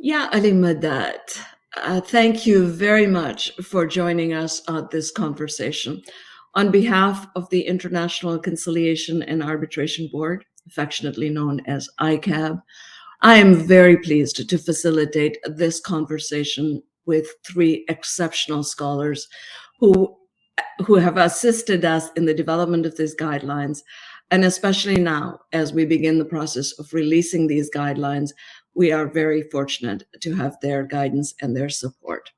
Ya Ali Madad, thank you very much for joining us on this conversation. On behalf of the International Conciliation and Arbitration Board, affectionately known as ICAB, I am very pleased to facilitate this conversation with three exceptional scholars who have assisted us in the development of these guidelines. And especially now, as we begin the process of releasing these guidelines, we are very fortunate to have their guidance and their support.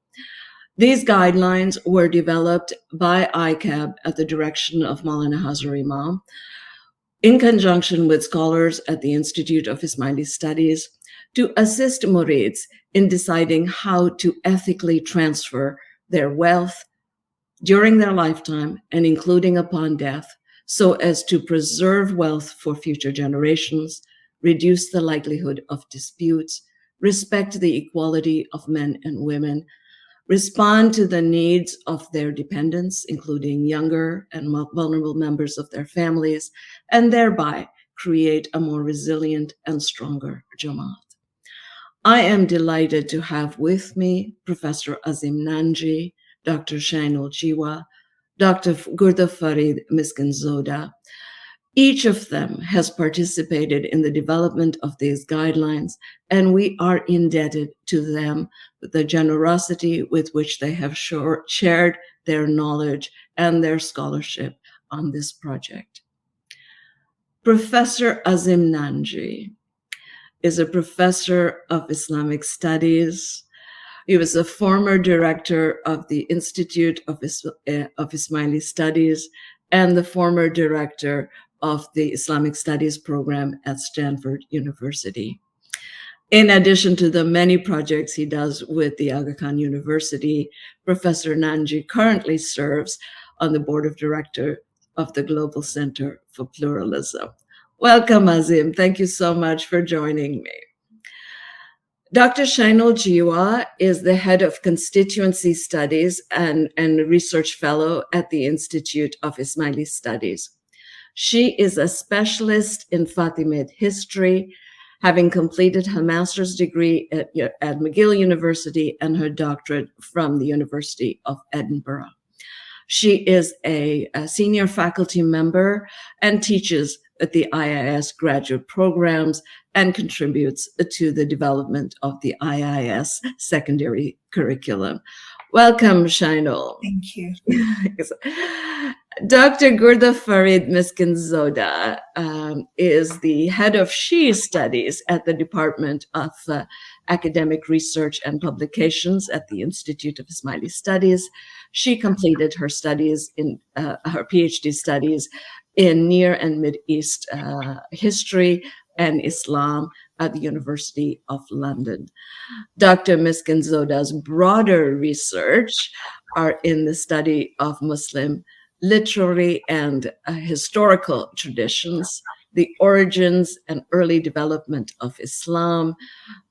These guidelines were developed by ICAB at the direction of Mawlana Hazar Imam, in conjunction with scholars at the Institute of Ismaili Studies, to assist murids in deciding how to ethically transfer their wealth during their lifetime and including upon death, so as to preserve wealth for future generations, reduce the likelihood of disputes, respect the equality of men and women, respond to the needs of their dependents, including younger and vulnerable members of their families, and thereby create a more resilient and stronger Jamaat. I am delighted to have with me Professor Azim Nanji, Dr. Shainool Jiwa, Dr. Gurdofarid Miskinzoda. Each of them has participated in the development of these guidelines, and we are indebted to them for the generosity with which they have shared their knowledge and their scholarship on this project. Professor Azim Nanji is a professor of Islamic Studies. He was a former director of the Institute of Ismaili Studies and the former director of the Islamic Studies program at Stanford University. In addition to the many projects he does with the Aga Khan University, Professor Nanji currently serves on the board of directors of the Global Center for Pluralism. Welcome, Azim. Thank you so much for joining me. Dr. Shainool Jiwa is the head of constituency studies and research fellow at the Institute of Ismaili Studies. She is a specialist in Fatimid history, having completed her master's degree at McGill University and her doctorate from the University of Edinburgh. She is a senior faculty member and teaches at the IIS graduate programs and contributes to the development of the IIS secondary curriculum. Welcome, Shainool. Thank you. Dr. Gurdofarid Miskinzoda is the head of Shia Studies at the Department of Academic Research and Publications at the Institute of Ismaili Studies. She completed her studies in her PhD studies in Near and Mid East history and Islam at the University of London. Dr. Miskinzoda's broader research are in the study of Muslim literary and historical traditions, the origins and early development of Islam,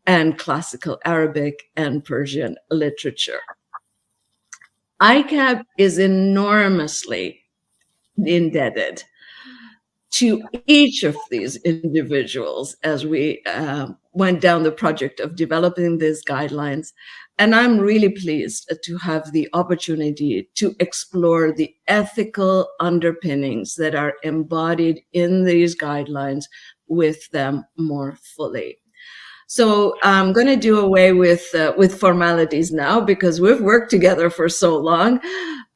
and classical Arabic and Persian literature. ICAB is enormously indebted to each of these individuals as we went down the project of developing these guidelines. And I'm really pleased to have the opportunity to explore the ethical underpinnings that are embodied in these guidelines with them more fully. So I'm going to do away with formalities now because we've worked together for so long.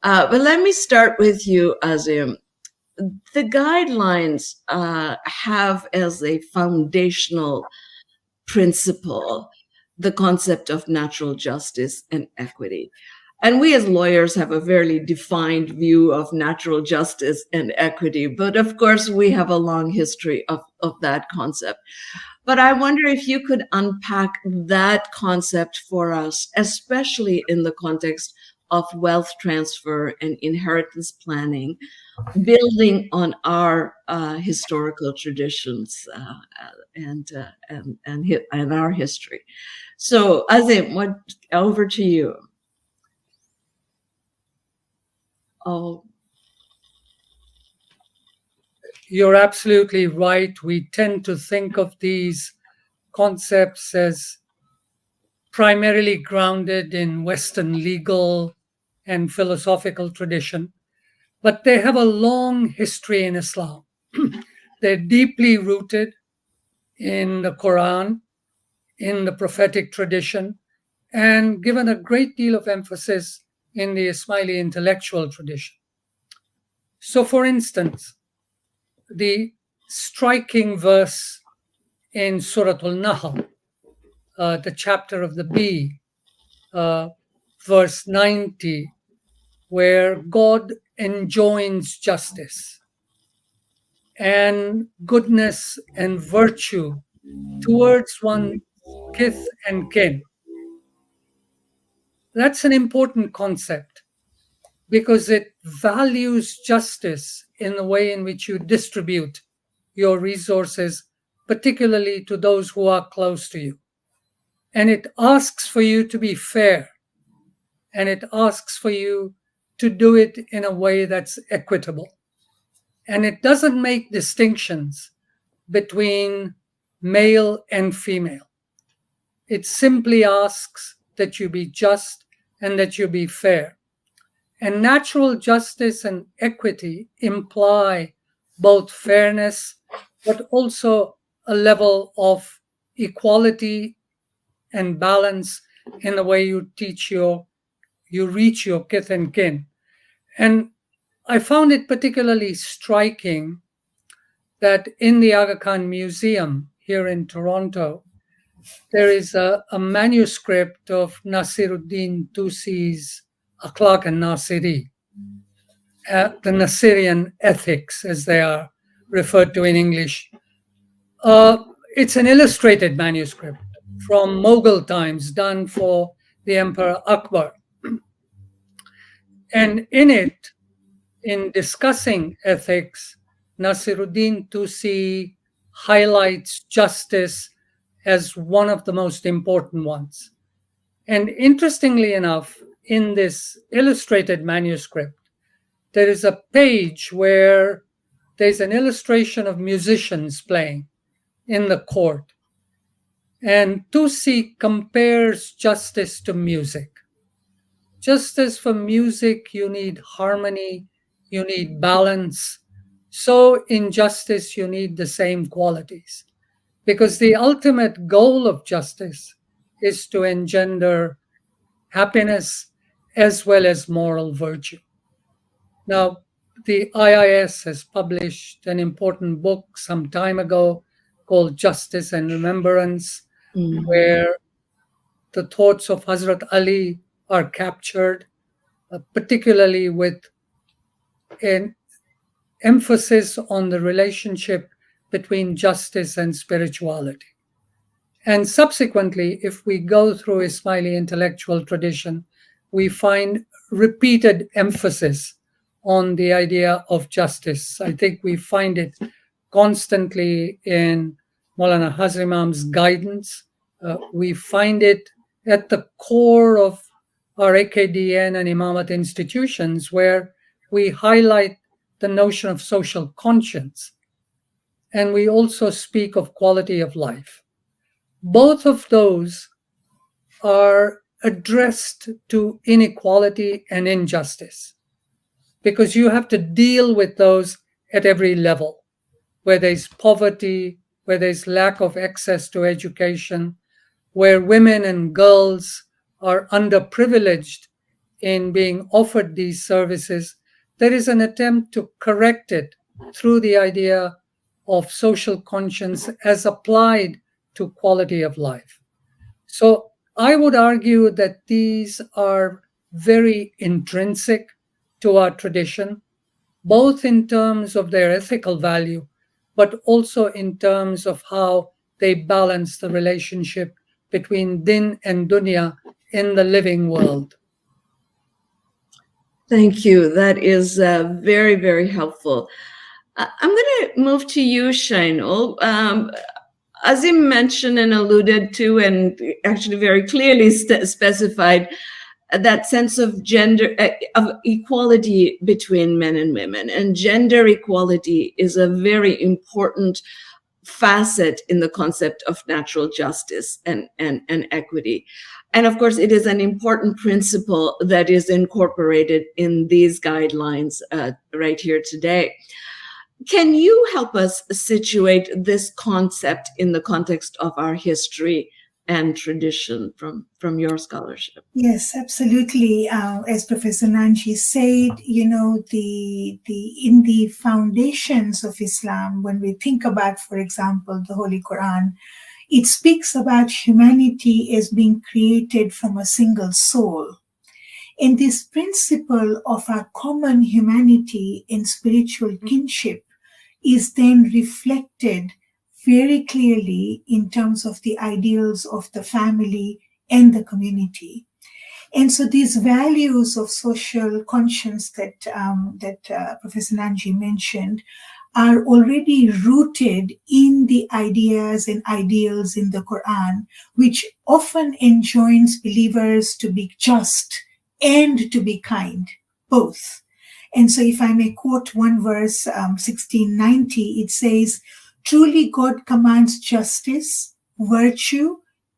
But let me start with you, Azim. The guidelines have as a foundational principle the concept of natural justice and equity. And we as lawyers have a very defined view of natural justice and equity, but of course we have a long history of that concept. But I wonder if you could unpack that concept for us, especially in the context of wealth transfer and inheritance planning, building on our historical traditions and our history. So, Azim, over to you. Oh, you're absolutely right. We tend to think of these concepts as primarily grounded in Western legal and philosophical tradition, but they have a long history in Islam. They're deeply rooted in the Quran, in the prophetic tradition, and given a great deal of emphasis in the Ismaili intellectual tradition. So, for instance, the striking verse in Surah Al-Nahl, the chapter of the bee, verse 90, where God enjoins justice and goodness and virtue towards one's kith and kin. That's an important concept because it values justice in the way in which you distribute your resources, particularly to those who are close to you. And it asks for you to be fair, and it asks for you to do it in a way that's equitable. And it doesn't make distinctions between male and female. It simply asks that you be just and that you be fair. And natural justice and equity imply both fairness, but also a level of equality and balance in the way you reach your kith and kin. And I found it particularly striking that in the Aga Khan Museum here in Toronto, there is a manuscript of Nasiruddin Tusi's Akhlaq and Nasiri, the Nasirian ethics, as they are referred to in English. It's an illustrated manuscript from Mughal times, done for the Emperor Akbar. And in it, in discussing ethics, Nasiruddin Tusi highlights justice as one of the most important ones. And interestingly enough, in this illustrated manuscript, there is a page where there's an illustration of musicians playing in the court. And Tusi compares justice to music. Just as for music, you need harmony, you need balance. So in justice, you need the same qualities. Because the ultimate goal of justice is to engender happiness as well as moral virtue. Now, the IIS has published an important book some time ago called Justice and Remembrance, where the thoughts of Hazrat Ali are captured, particularly with an emphasis on the relationship between justice and spirituality. And subsequently, if we go through Ismaili intellectual tradition, we find repeated emphasis on the idea of justice. I think we find it constantly in Mawlana Hazar Imam's guidance. We find it at the core of our AKDN and Imamat institutions, where we highlight the notion of social conscience. And we also speak of quality of life. Both of those are addressed to inequality and injustice, because you have to deal with those at every level, where there's poverty, where there's lack of access to education, where women and girls are underprivileged in being offered these services. There is an attempt to correct it through the idea of social conscience as applied to quality of life. So I would argue that these are very intrinsic to our tradition, both in terms of their ethical value, but also in terms of how they balance the relationship between din and dunya in the living world. Thank you. That is very, very helpful. I'm going to move to you, Shainool. Azim mentioned and alluded to, and actually very clearly specified, that sense of gender, of equality between men and women. And gender equality is a very important facet in the concept of natural justice and equity. And of course, it is an important principle that is incorporated in these guidelines right here today. Can you help us situate this concept in the context of our history and tradition from your scholarship? Yes, absolutely. As Professor Nanji said, you know, in the foundations of Islam, when we think about, for example, the Holy Quran, it speaks about humanity as being created from a single soul. And this principle of our common humanity and spiritual kinship is then reflected very clearly in terms of the ideals of the family and the community. And so these values of social conscience that Professor Nanji mentioned are already rooted in the ideas and ideals in the Quran, which often enjoins believers to be just and to be kind, both. And so if I may quote one verse, 1690, it says, "Truly God commands justice, virtue,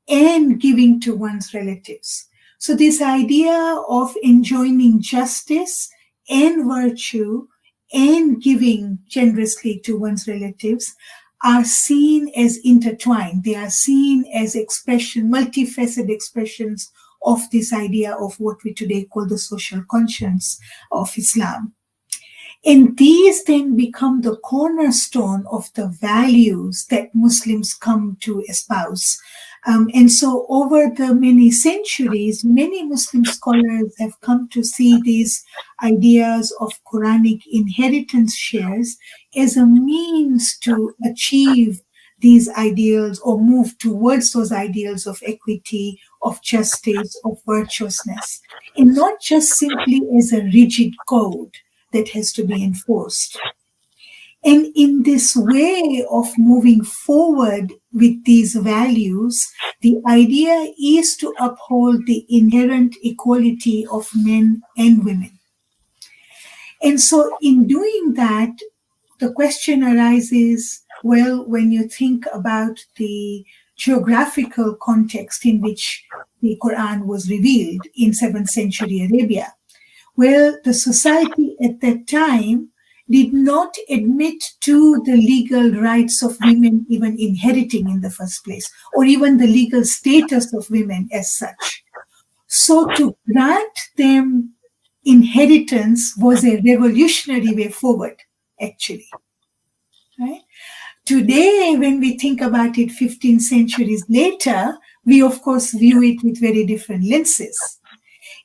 and giving to one's relatives." So this idea of enjoining justice and virtue and giving generously to one's relatives are seen as intertwined. They are seen as multifaceted expressions of this idea of what we today call the social conscience of Islam. And these then become the cornerstone of the values that Muslims come to espouse. And so over the many centuries, many Muslim scholars have come to see these ideas of Quranic inheritance shares as a means to achieve these ideals or move towards those ideals of equity, of justice, of virtuousness, and not just simply as a rigid code that has to be enforced. And in this way of moving forward with these values, the idea is to uphold the inherent equality of men and women. And so in doing that, the question arises, well, when you think about the geographical context in which the Quran was revealed in 7th century Arabia, well, the society at that time did not admit to the legal rights of women even inheriting in the first place, or even the legal status of women as such. So to grant them inheritance was a revolutionary way forward, actually. Right? Today, when we think about it 15 centuries later, we of course view it with very different lenses.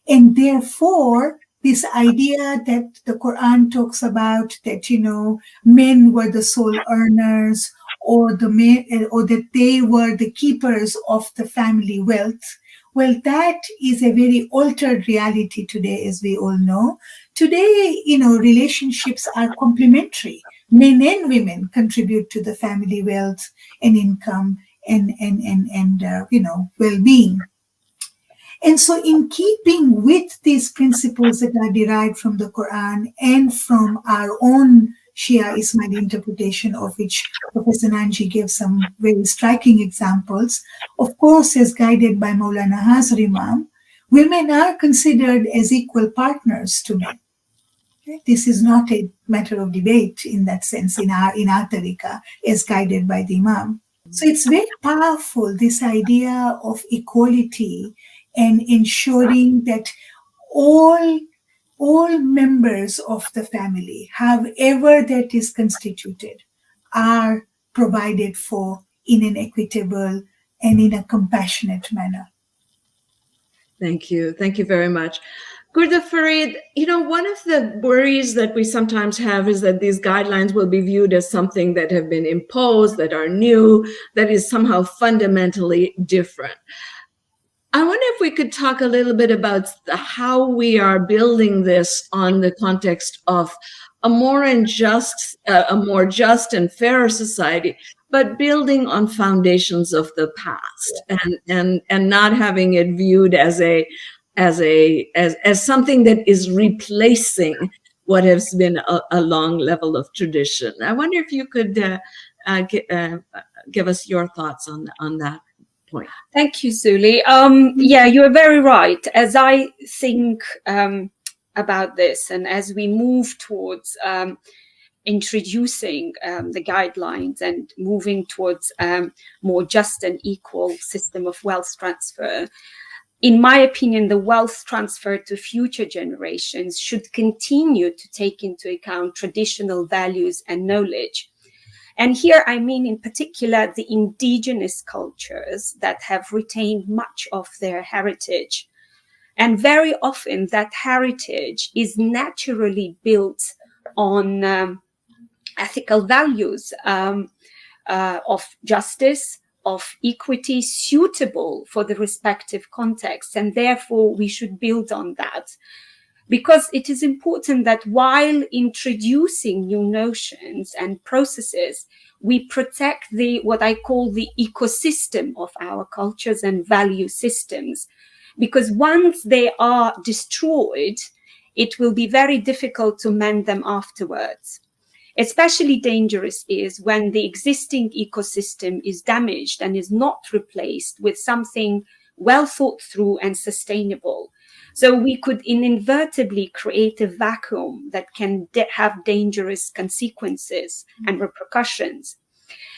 And therefore, this idea that the Quran talks about that, you know, men were the sole earners or that they were the keepers of the family wealth. Well, that is a very altered reality today, as we all know. Today, you know, relationships are complementary. Men and women contribute to the family wealth and income and well-being. And so in keeping with these principles that are derived from the Quran and from our own Shia Ismaili interpretation, of which Professor Nanji gave some very striking examples, of course, as guided by Mawlana Hazar Imam, women are considered as equal partners to men. Okay? This is not a matter of debate in that sense in our tariqah, as guided by the Imam. So it's very powerful, this idea of equality and ensuring that all members of the family, however that is constituted, are provided for in an equitable and in a compassionate manner. Thank you. Thank you very much. Gurdofarid, you know, one of the worries that we sometimes have is that these guidelines will be viewed as something that have been imposed, that are new, that is somehow fundamentally different. I wonder if we could talk a little bit about how we are building this on the context of a more just and fairer society, but building on foundations of the past and not having it viewed as something that is replacing what has been a long level of tradition. I wonder if you could give us your thoughts on that. point. Thank you, Zulie. Yeah, you're very right. As I think about this, and as we move towards introducing the guidelines and moving towards more just and equal system of wealth transfer, in my opinion, the wealth transfer to future generations should continue to take into account traditional values and knowledge. And here I mean in particular the indigenous cultures that have retained much of their heritage. And very often that heritage is naturally built on ethical values of justice, of equity, suitable for the respective context. And therefore we should build on that. Because it is important that while introducing new notions and processes, we protect what I call the ecosystem of our cultures and value systems. Because once they are destroyed, it will be very difficult to mend them afterwards. Especially dangerous is when the existing ecosystem is damaged and is not replaced with something well thought through and sustainable. So we could inadvertently create a vacuum that can have dangerous consequences and repercussions.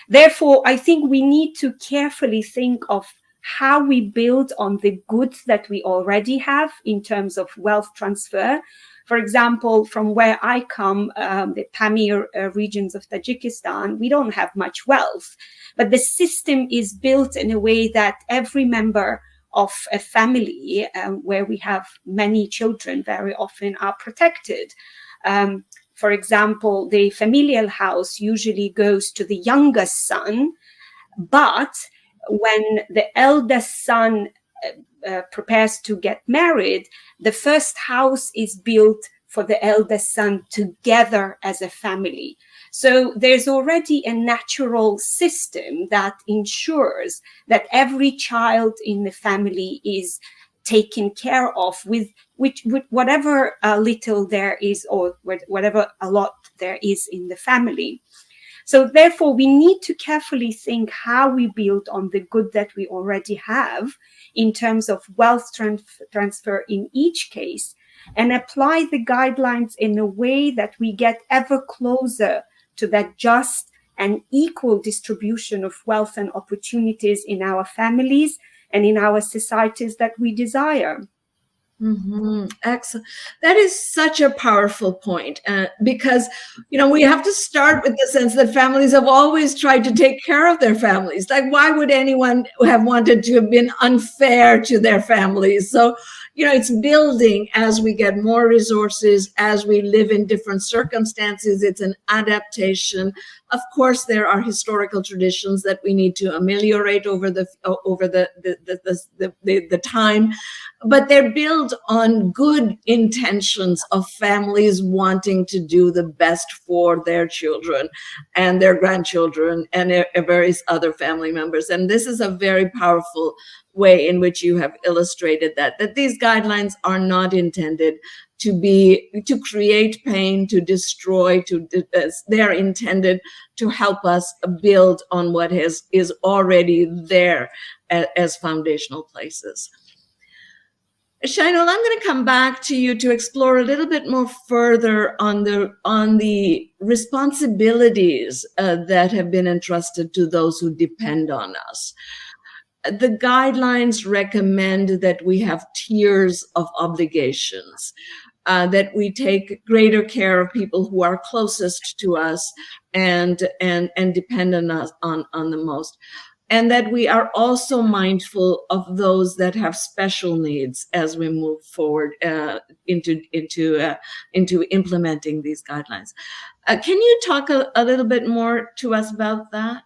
Therefore, I think we need to carefully think of how we build on the goods that we already have in terms of wealth transfer. For example, from where I come, the Pamir regions of Tajikistan, we don't have much wealth, but the system is built in a way that every member of a family where we have many children very often are protected. For example, the familial house usually goes to the youngest son, but when the eldest son prepares to get married, the first house is built for the eldest son together as a family. So there's already a natural system that ensures that every child in the family is taken care of with whatever little there is or whatever a lot there is in the family. So therefore, we need to carefully think how we build on the good that we already have in terms of wealth transfer in each case and apply the guidelines in a way that we get ever closer to that just and equal distribution of wealth and opportunities in our families and in our societies that we desire. Mm-hmm. Excellent. That is such a powerful point because, we have to start with the sense that families have always tried to take care of their families. Like, why would anyone have wanted to have been unfair to their families? So, it's building as we get more resources, as we live in different circumstances. It's an adaptation. Of course, there are historical traditions that we need to ameliorate over the time, but they're built on good intentions of families wanting to do the best for their children and their grandchildren and their various other family members. And this is a very powerful way in which you have illustrated that these guidelines are not intended to create pain, to destroy, they're intended to help us build on what is already there as foundational places. Shainool, I'm going to come back to you to explore a little bit more further on the responsibilities that have been entrusted to those who depend on us. The guidelines recommend that we have tiers of obligations, that we take greater care of people who are closest to us and depend on us on the most. And that we are also mindful of those that have special needs as we move forward into implementing these guidelines. Can you talk a little bit more to us about that?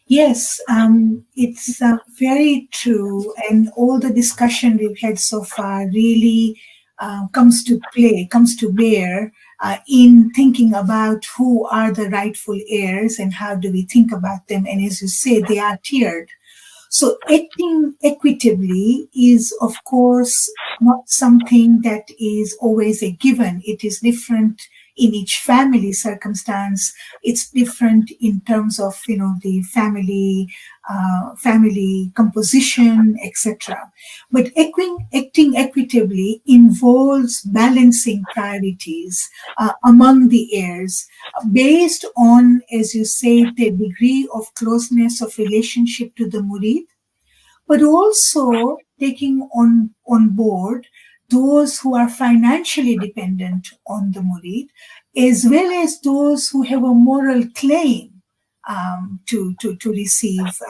Yes, it's very true. And all the discussion we've had so far really comes to bear in thinking about who are the rightful heirs and how do we think about them. And as you say, they are tiered. So acting equitably is, of course, not something that is always a given. It is different in each family circumstance. It's different in terms of, the family family composition, etc. But acting equitably involves balancing priorities among the heirs based on, as you say, the degree of closeness of relationship to the murid, but also taking on board those who are financially dependent on the murid, as well as those who have a moral claim to receive,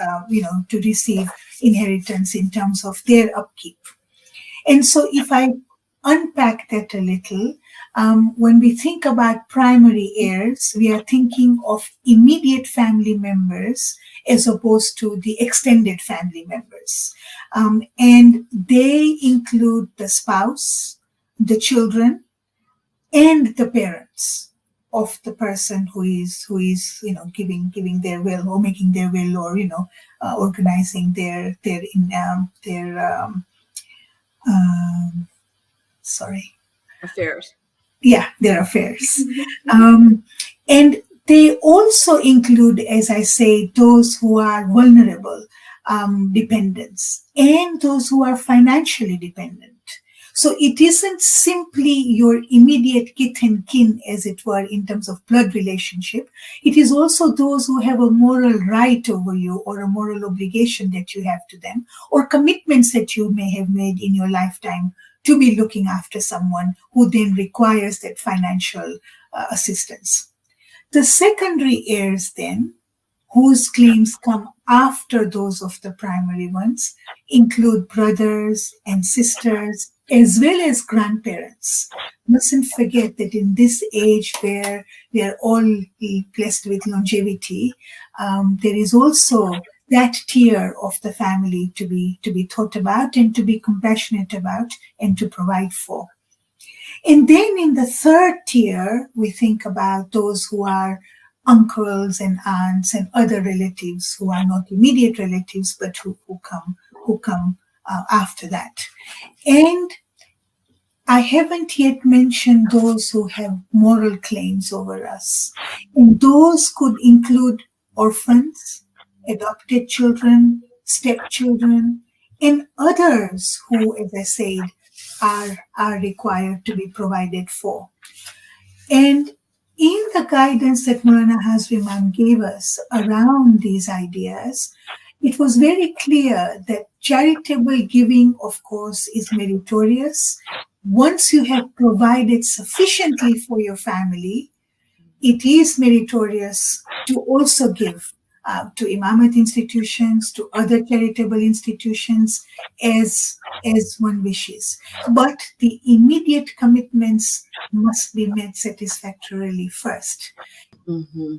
to receive inheritance in terms of their upkeep. And so, if I unpack that a little, when we think about primary heirs, we are thinking of immediate family members as opposed to the extended family members. And they include the spouse, the children, and the parents of the person who is giving their will or making their will, or organizing their affairs. Yeah, their affairs. And they also include, as I say, those who are vulnerable dependents and those who are financially dependent. So it isn't simply your immediate kith and kin, as it were, in terms of blood relationship. It is also those who have a moral right over you, or a moral obligation that you have to them, or commitments that you may have made in your lifetime to be looking after someone who then requires that financial assistance. The secondary heirs then, whose claims come after those of the primary ones, include brothers and sisters, as well as grandparents. Mustn't forget that in this age where we are all blessed with longevity, there is also that tier of the family to be thought about and to be compassionate about and to provide for. And then in the third tier, we think about those who are uncles and aunts and other relatives who are not immediate relatives, but who come after that. And I haven't yet mentioned those who have moral claims over us. And those could include orphans, adopted children, stepchildren, and others who, as I said, are required to be provided for. And in the guidance that Mawlana Hazar Imam gave us around these ideas, it was very clear that charitable giving, of course, is meritorious. Once you have provided sufficiently for your family, it is meritorious to also give to imamat institutions, to other charitable institutions, as one wishes. But the immediate commitments must be met satisfactorily first. Mm-hmm.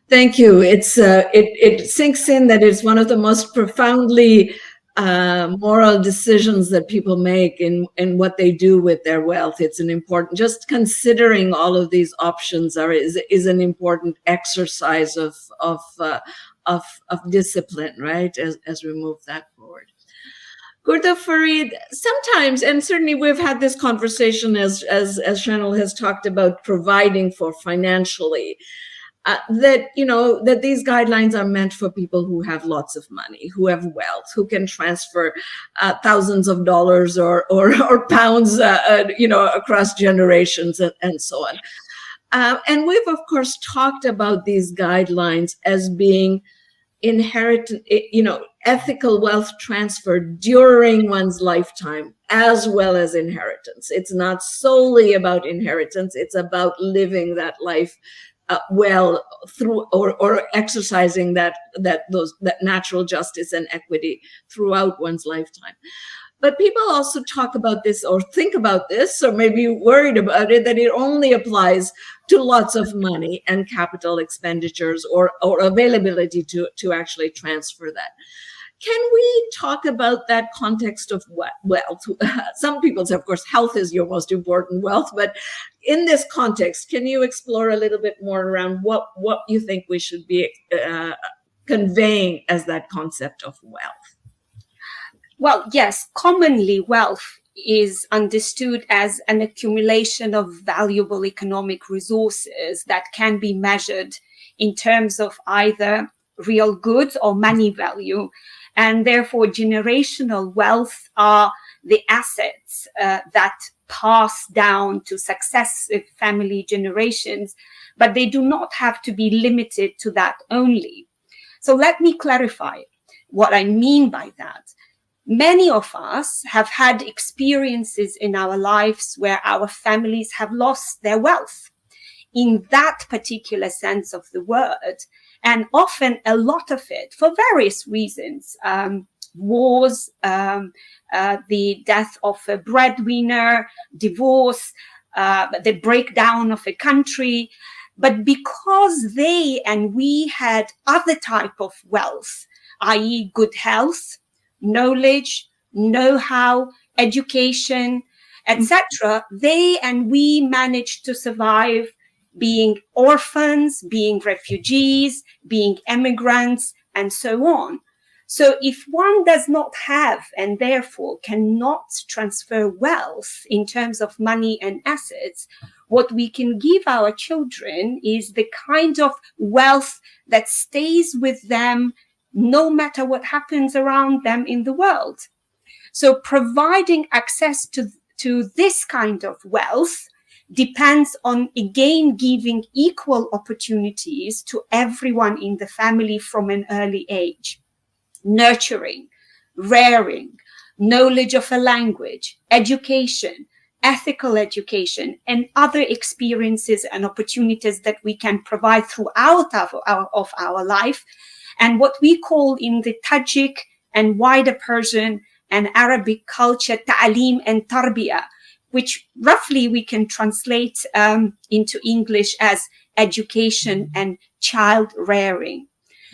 Thank you. It's it sinks in that it's one of the most profoundly moral decisions that people make in what they do with their wealth. It's an important, just considering all of these options is an important exercise of discipline, right? As we move that forward. Gurdofarid, sometimes, and certainly we've had this conversation as Shainool has talked about providing for financially. That these guidelines are meant for people who have lots of money, who have wealth, who can transfer thousands of dollars or pounds, across generations and so on. And we've, of course, talked about these guidelines as being ethical wealth transfer during one's lifetime, as well as inheritance. It's not solely about inheritance. It's about living that life well through or exercising that natural justice and equity throughout one's lifetime. But people also talk about this or think about this, or maybe worried about it, that it only applies to lots of money and capital expenditures or availability to actually transfer that. Can we talk about that context of wealth? Some people say, of course, health is your most important wealth, but in this context, can you explore a little bit more around what you think we should be conveying as that concept of wealth? Well, yes, commonly wealth is understood as an accumulation of valuable economic resources that can be measured in terms of either real goods or money value. And therefore, generational wealth are the assets that pass down to successive family generations, but they do not have to be limited to that only. So let me clarify what I mean by that. Many of us have had experiences in our lives where our families have lost their wealth in that particular sense of the word. And often a lot of it for various reasons, wars, the death of a breadwinner, divorce, the breakdown of a country. But because they and we had other type of wealth, i.e. good health, knowledge, know-how, education, etc., they and we managed to survive being orphans, being refugees, being immigrants, and so on. So if one does not have and therefore cannot transfer wealth in terms of money and assets, what we can give our children is the kind of wealth that stays with them no matter what happens around them in the world. So providing access to this kind of wealth depends on, again, giving equal opportunities to everyone in the family from an early age. Nurturing, rearing, knowledge of a language, education, ethical education, and other experiences and opportunities that we can provide throughout our life. And what we call in the Tajik and wider Persian and Arabic culture, ta'aleem and tarbiyah, which roughly we can translate into English as education and child rearing.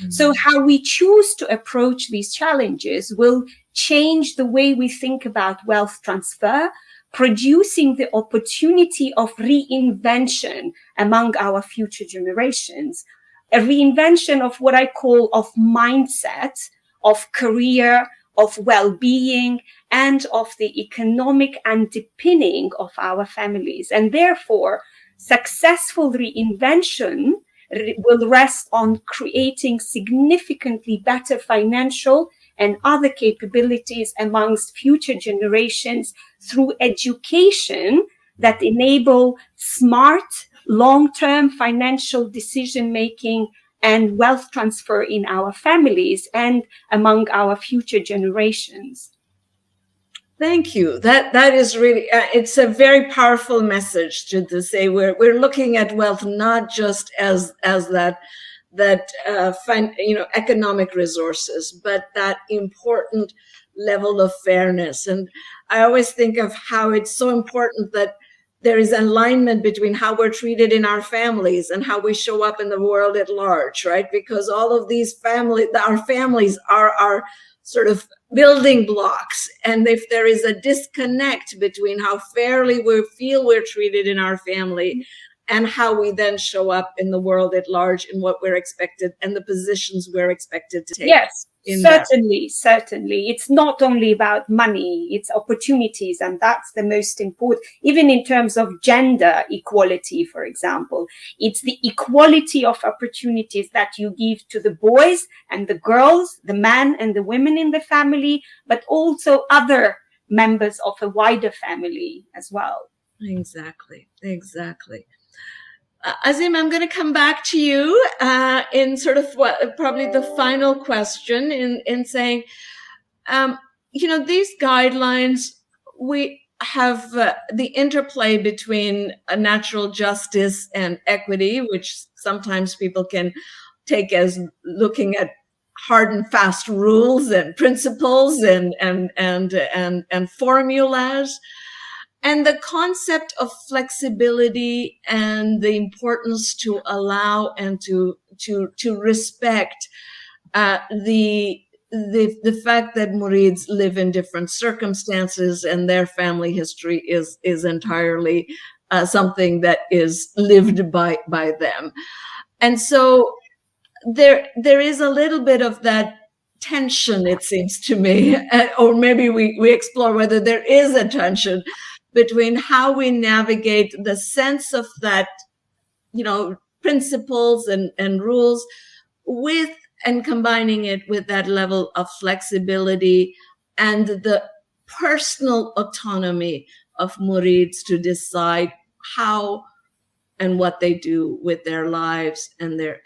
So how we choose to approach these challenges will change the way we think about wealth transfer, producing the opportunity of reinvention among our future generations, a reinvention of what I call of mindset, of career, of well-being, and of the economic underpinning of our families. And therefore, successful reinvention will rest on creating significantly better financial and other capabilities amongst future generations through education that enable smart, long-term financial decision-making and wealth transfer in our families and among our future generations. Thank you. That is really, it's a very powerful message to say we're looking at wealth not just as that economic resources, but that important level of fairness. And I always think of how it's so important that there is alignment between how we're treated in our families and how we show up in the world at large, right? Because all of these our families are our sort of building blocks. And if there is a disconnect between how fairly we feel we're treated in our family and how we then show up in the world at large and what we're expected and the positions we're expected to take. Yes, certainly. It's not only about money, it's opportunities. And that's the most important, even in terms of gender equality, for example. It's the equality of opportunities that you give to the boys and the girls, the men and the women in the family, but also other members of a wider family as well. Exactly. Azim, I'm going to come back to you in sort of probably the final question in saying, these guidelines, we have the interplay between natural justice and equity, which sometimes people can take as looking at hard and fast rules and principles and formulas. And the concept of flexibility and the importance to allow and to respect the fact that Murids live in different circumstances and their family history is entirely something that is lived by them. And so there is a little bit of that tension, it seems to me, or maybe we explore whether there is a tension between how we navigate the sense of that, principles and rules with and combining it with that level of flexibility and the personal autonomy of murids to decide how and what they do with their lives and their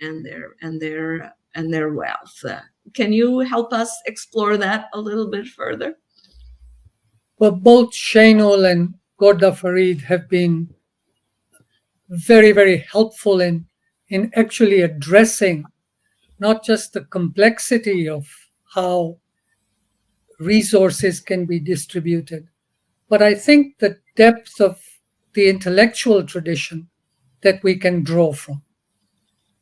wealth. Can you help us explore that a little bit further? Well, both Shainool and Gurdofarid have been very, very helpful in actually addressing not just the complexity of how resources can be distributed, but I think the depth of the intellectual tradition that we can draw from.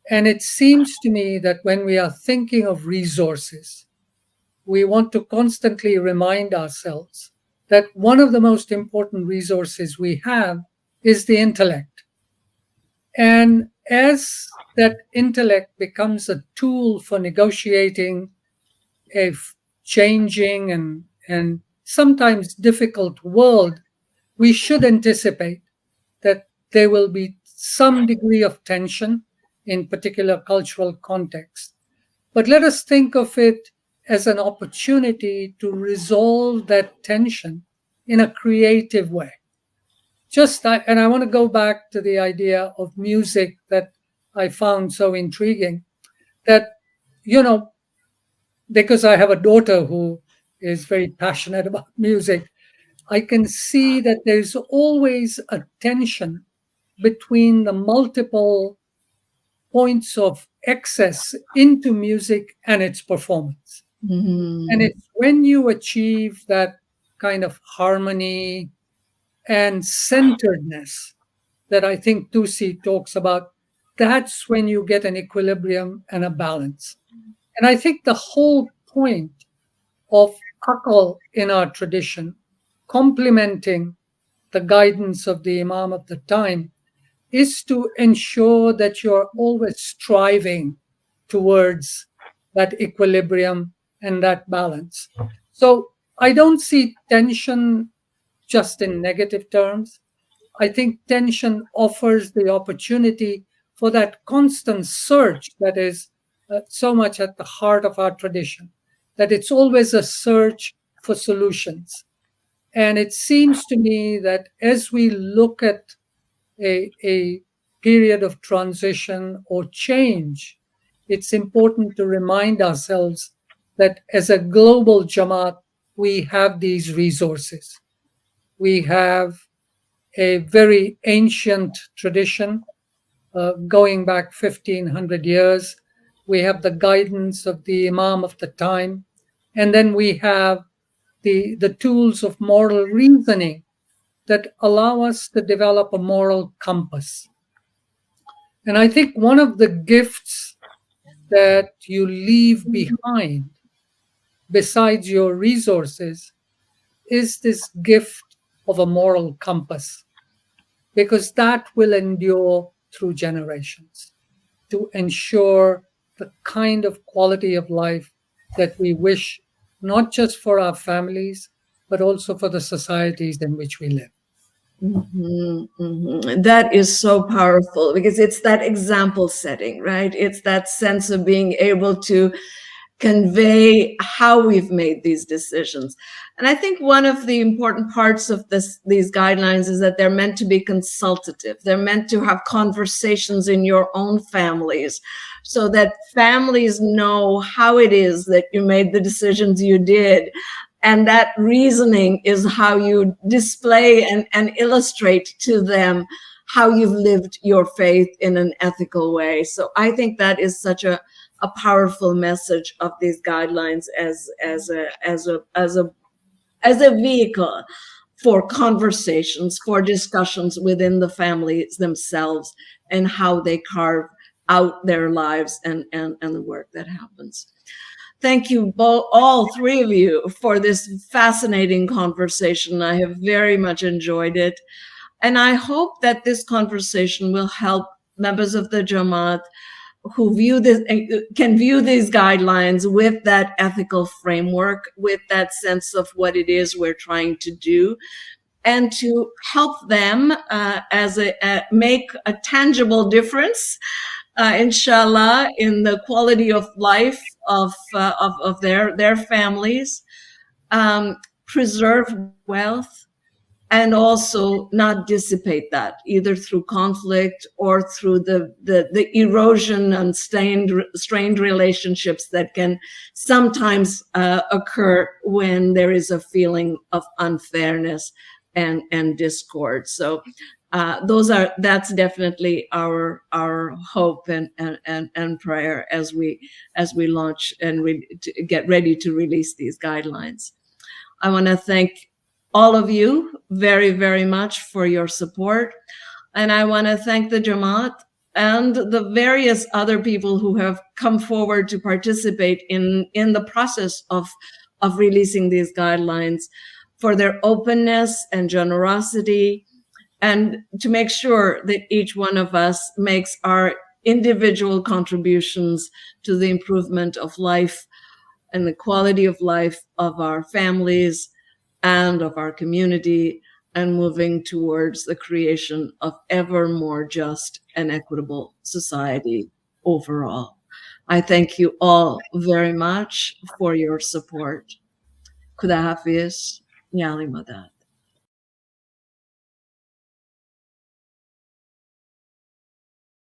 And it seems to me that when we are thinking of resources, we want to constantly remind ourselves that one of the most important resources we have is the intellect. And as that intellect becomes a tool for negotiating a changing and sometimes difficult world, we should anticipate that there will be some degree of tension in particular cultural context. But let us think of it as an opportunity to resolve that tension in a creative way. And I want to go back to the idea of music that I found so intriguing, that, because I have a daughter who is very passionate about music, I can see that there's always a tension between the multiple points of access into music and its performance. Mm-hmm. And it's when you achieve that kind of harmony and centeredness that I think Tusi talks about, that's when you get an equilibrium and a balance. And I think the whole point of Aql in our tradition, complementing the guidance of the Imam of the time, is to ensure that you're always striving towards that equilibrium and that balance. So I don't see tension just in negative terms. I think tension offers the opportunity for that constant search that is so much at the heart of our tradition, that it's always a search for solutions. And it seems to me that as we look at a period of transition or change, it's important to remind ourselves that as a global Jamaat, we have these resources. We have a very ancient tradition going back 1,500 years. We have the guidance of the Imam of the time. And then we have the tools of moral reasoning that allow us to develop a moral compass. And I think one of the gifts that you leave behind, besides your resources, is this gift of a moral compass, because that will endure through generations to ensure the kind of quality of life that we wish, not just for our families, but also for the societies in which we live. Mm-hmm, mm-hmm. That is so powerful, because it's that example setting, right? It's that sense of being able to convey how we've made these decisions. And I think one of the important parts of these guidelines is that they're meant to be consultative. They're meant to have conversations in your own families, so that families know how it is that you made the decisions you did. And that reasoning is how you display and illustrate to them how you've lived your faith in an ethical way. So I think that is such a powerful message of these guidelines as a vehicle for conversations, for discussions within the families themselves, and how they carve out their lives and the work that happens. Thank you both, all three of you, for this fascinating conversation. I have very much enjoyed it. And I hope that this conversation will help members of the Jamaat who can view these guidelines with that ethical framework, with that sense of what it is we're trying to do, and to help them make a tangible difference inshallah, in the quality of life of their families, preserve wealth, and also not dissipate that either through conflict or through the erosion and strained relationships that can sometimes occur when there is a feeling of unfairness and discord. So that's definitely our hope and prayer as we launch and get ready to release these guidelines. I want to thank all of you very, very much for your support. And I want to thank the Jamaat and the various other people who have come forward to participate in the process of releasing these guidelines, for their openness and generosity, and to make sure that each one of us makes our individual contributions to the improvement of life and the quality of life of our families and of our community, and moving towards the creation of ever more just and equitable society overall. I thank you all very much for your support. Khuda Hafiz, Yali Madad.